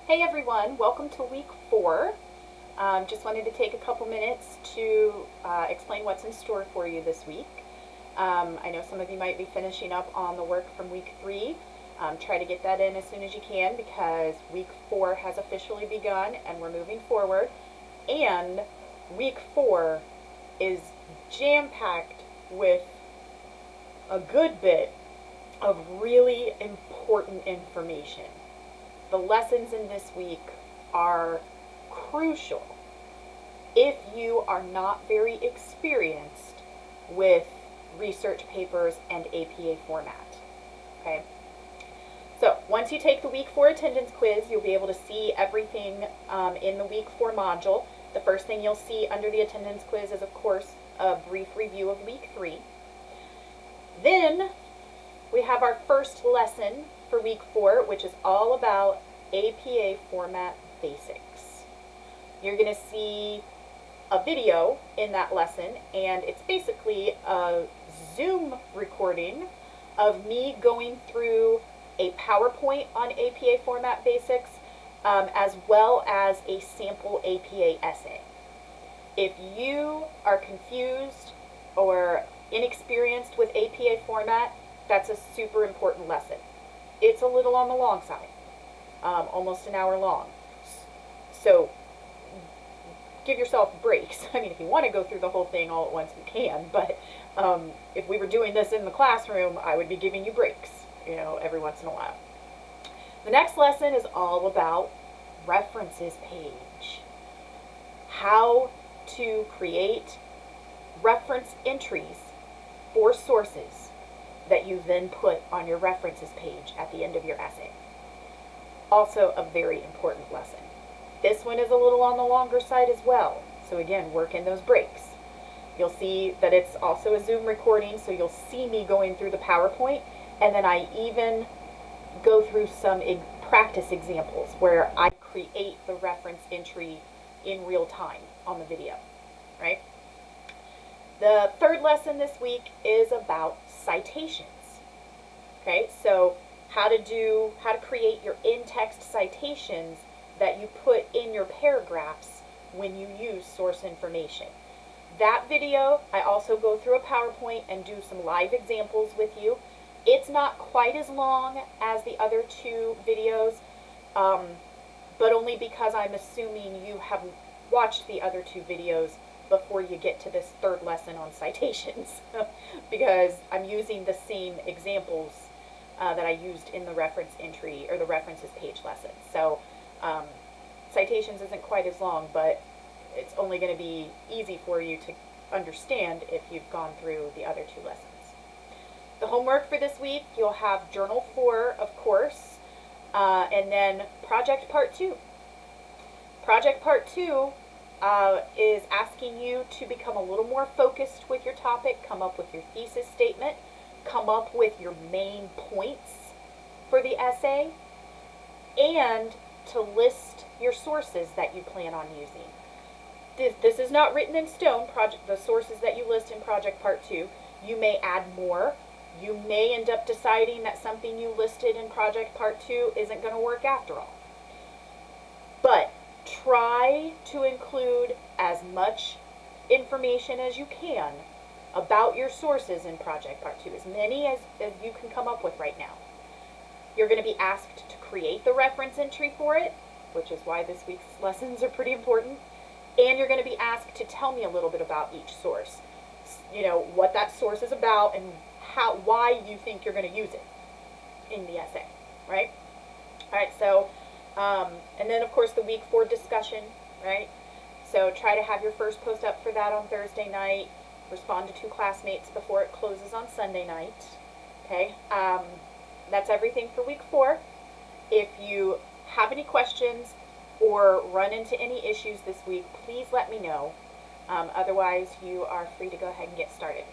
Hey everyone, welcome to week 4. Just wanted to take a couple minutes to explain what's in store for you this week. I know some of you might be finishing up on the work from week 3. Try to get that in as soon as you can because week 4 has officially begun and we're moving forward. And week 4 is jam-packed with a good bit of really important information. The lessons in this week are crucial if you are not very experienced with research papers and APA format. Okay? So once you take the week 4 attendance quiz, you'll be able to see everything in the week 4 module. The first thing you'll see under the attendance quiz is, of course, a brief review of week 3. Then we have our first lesson for week 4, which is all about APA format basics. You're going to see a video in that lesson, and it's basically a Zoom recording of me going through a PowerPoint on APA format basics, as well as a sample APA essay. If you are confused or inexperienced with APA format, that's a super important lesson. It's a little on the long side, almost an hour long. So give yourself breaks. I mean, if you want to go through the whole thing all at once, you can, but if we were doing this in the classroom, I would be giving you breaks, every once in a while. The next lesson is all about references page. How to create reference entries for sources that you then put on your references page at the end of your essay. Also a very important lesson. This one is a little on the longer side as well. So again, work in those breaks. You'll see that it's also a Zoom recording, so you'll see me going through the PowerPoint, and then I even go through some practice examples where I create the reference entry in real time on the video, right? The third lesson this week is about citations. Okay, so how to create your in-text citations that you put in your paragraphs when you use source information. That video, I also go through a PowerPoint and do some live examples with you. It's not quite as long as the other 2 videos, but only because I'm assuming you have watched the other 2 videos before you get to this third lesson on citations because I'm using the same examples that I used in the reference entry or the references page lesson. So citations isn't quite as long, but it's only going to be easy for you to understand if you've gone through the other 2 lessons. The homework for this week, you'll have Journal 4, of course, and then Project Part 2. Project Part 2 is asking you to become a little more focused with your topic, come up with your thesis statement, come up with your main points for the essay, and to list your sources that you plan on using. This is not written in stone, the sources that you list in Project Part 2. You may add more. You may end up deciding that something you listed in Project Part 2 isn't going to work after all. But try to include as much information as you can about your sources in Project Part 2, as many as you can come up with right now. You're going to be asked to create the reference entry for it, which is why this week's lessons are pretty important, and you're going to be asked to tell me a little bit about each source. What that source is about and why you think you're going to use it in the essay, right? All right, so and then, of course, the week 4 discussion, right? So try to have your first post up for that on Thursday night. Respond to 2 classmates before it closes on Sunday night. Okay? That's everything for week 4. If you have any questions or run into any issues this week, please let me know. Otherwise, you are free to go ahead and get started.